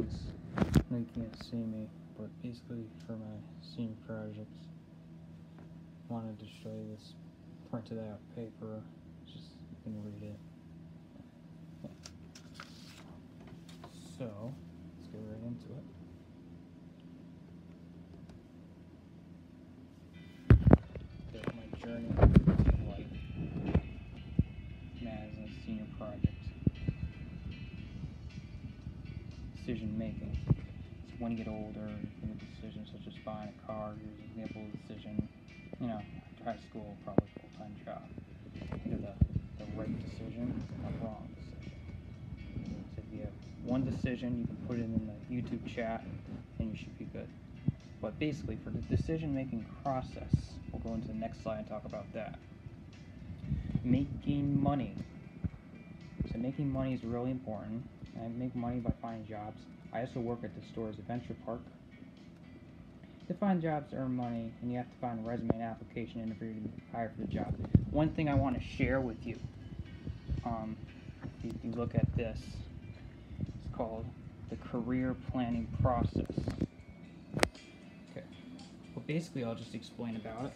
is, I know you can't see me, but basically for my senior projects, I wanted to show you this printed out paper, just you can read it. So, let's get right into it. There's my journey to life as a senior project. Decision making. So when you get older, you make decisions such as buying a car. Here's an example of a decision. You know, after high school, probably full-time job. Either the right decision or the wrong decision. So if you have one decision, you can put it in the YouTube chat, and you should be good. But basically, for the decision-making process, we'll go into the next slide and talk about that. Making money. So making money is really important. I make money by finding jobs. I also work at the store's Adventure Park. To find jobs, earn money, and you have to find a resume and application interview to hire for the job. One thing I want to share with you, if you look at this, it's called the career planning process. Okay, well basically I'll just explain about it.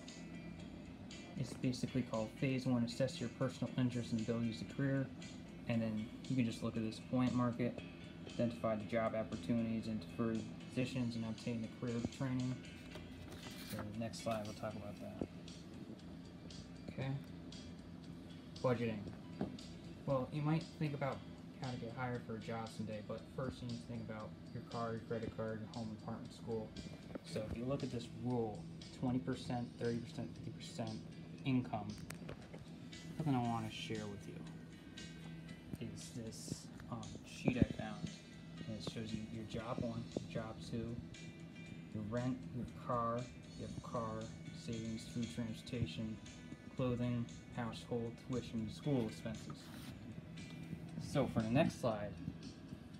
It's basically called Phase 1, assess your personal interests and abilities to career. And then you can just look at this employment market, identify the job opportunities and defer positions, and obtain the career training. So next slide we'll talk about that. Okay. Budgeting. Well, you might think about how to get hired for a job someday, but first you need to think about your car, your credit card, your home, apartment, school. So if you look at this rule, 20%, 30%, 50% income, something I want to share with you is this sheet I found, and it shows you your job 1, your job 2, your rent, your car, savings, food, transportation, clothing, household, tuition, school expenses. So for the next slide,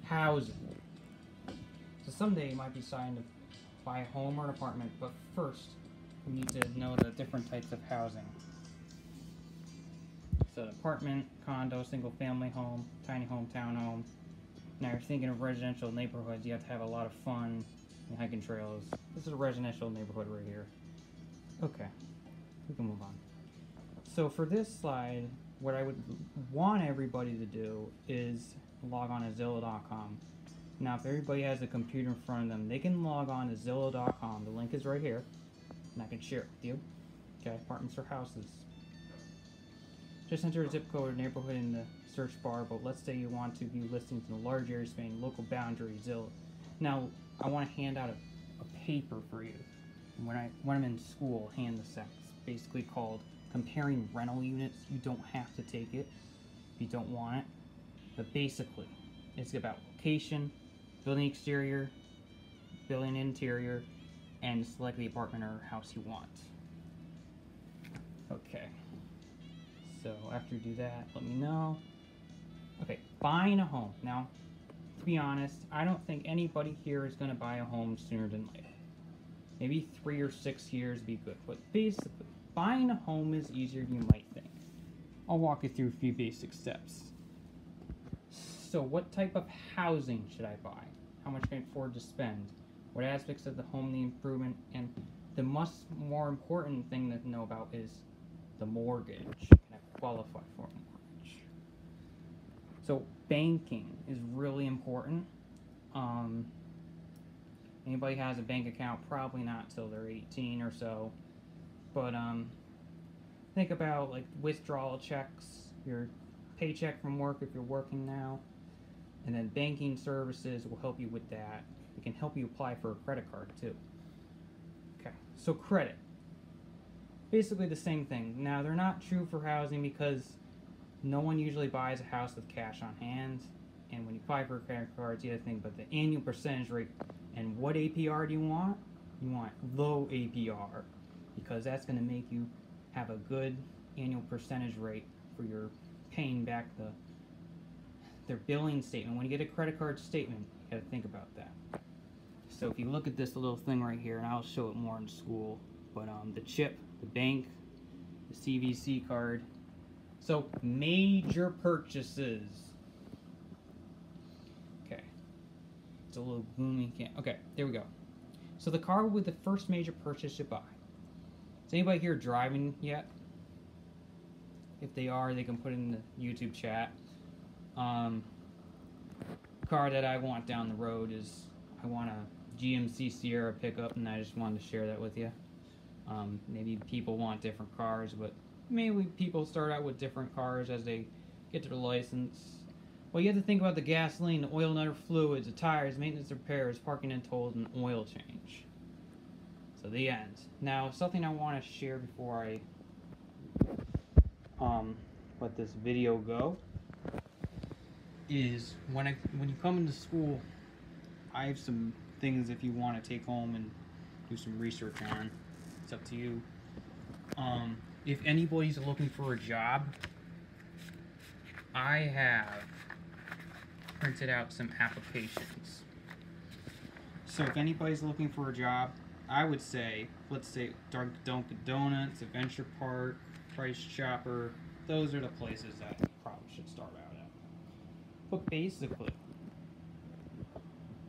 housing. So someday you might be deciding to buy a home or an apartment, but first you need to know the different types of housing. So apartment, condo, single family home, tiny home, townhome. Now you're thinking of residential neighborhoods, you have to have a lot of fun and hiking trails. This is a residential neighborhood right here. Okay, we can move on. So for this slide, what I would want everybody to do is log on to Zillow.com. Now if everybody has a computer in front of them, they can log on to Zillow.com. The link is right here, and I can share it with you. Okay, apartments or houses. Just enter a zip code or neighborhood in the search bar, but let's say you want to view listings in a large area spanning local boundaries, Zillow. Now, I want to hand out a paper for you. And when I'm in school, hand this out. It's basically called Comparing Rental Units. You don't have to take it if you don't want it. But basically, it's about location, building exterior, building interior, and select the apartment or house you want. Okay. So after you do that, let me know. Okay, buying a home. Now, to be honest, I don't think anybody here is going to buy a home sooner than later. Maybe 3 or 6 years would be good. But basically, buying a home is easier than you might think. I'll walk you through a few basic steps. So what type of housing should I buy? How much can I afford to spend? What aspects of the home need improvement? And the more important thing to know about is the mortgage. Can I qualify for a mortgage? So banking is really important. Anybody has a bank account, probably not till they're 18 or so. But think about like withdrawal checks, your paycheck from work if you're working now, and then banking services will help you with that. It can help you apply for a credit card too. Okay, so credit. Basically the same thing. Now they're not true for housing because no one usually buys a house with cash on hand, and when you apply for credit cards you have to think about the annual percentage rate. And what APR do you want? You want low APR, because that's going to make you have a good annual percentage rate for your paying back their billing statement. When you get a credit card statement, you got to think about that. So if you look at this little thing right here, and I'll show it more in school, but the chip, the bank, the CVC card. So major purchases. Okay. It's a little gloomy. Can't. Okay, there we go. So the car with the first major purchase you buy. Is anybody here driving yet? If they are, they can put it in the YouTube chat. Car that I want down the road is, I want a GMC Sierra pickup, and I just wanted to share that with you. Maybe people want different cars, but maybe people start out with different cars as they get their license. Well, you have to think about the gasoline, the oil and other fluids, the tires, maintenance, repairs, parking and tolls, and oil change. So the end. Now, something I want to share before I let this video go is when you come into school, I have some things if you want to take home and do some research on. It's up to you. If anybody's looking for a job, I have printed out some applications. So if anybody's looking for a job, I would say, let's say Dunkin' Donuts, Adventure Park, Price Chopper, those are the places that you probably should start out at. But basically,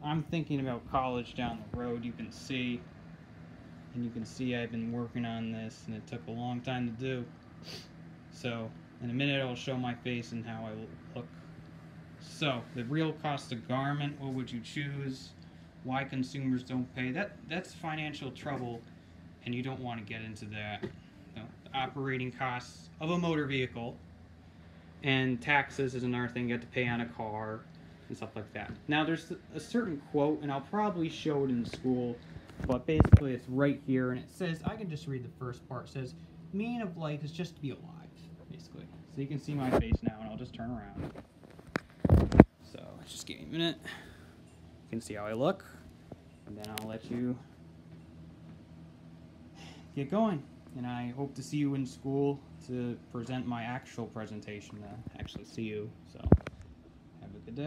I'm thinking about college down the road, you can see. And you can see I've been working on this, and it took a long time to do. So, in a minute I'll show my face and how I look. So, the real cost of garment, what would you choose? Why consumers don't pay? That's financial trouble, and you don't want to get into that. The operating costs of a motor vehicle, and taxes is another thing you have to pay on a car, and stuff like that. Now, there's a certain quote, and I'll probably show it in school, but basically it's right here, and it says, I can just read the first part. It says, meaning of life is just to be alive, basically. So you can see my face now, and I'll just turn around. So, just give me a minute. You can see how I look, and then I'll let you get going. And I hope to see you in school to present my actual presentation, to actually see you. So, have a good day.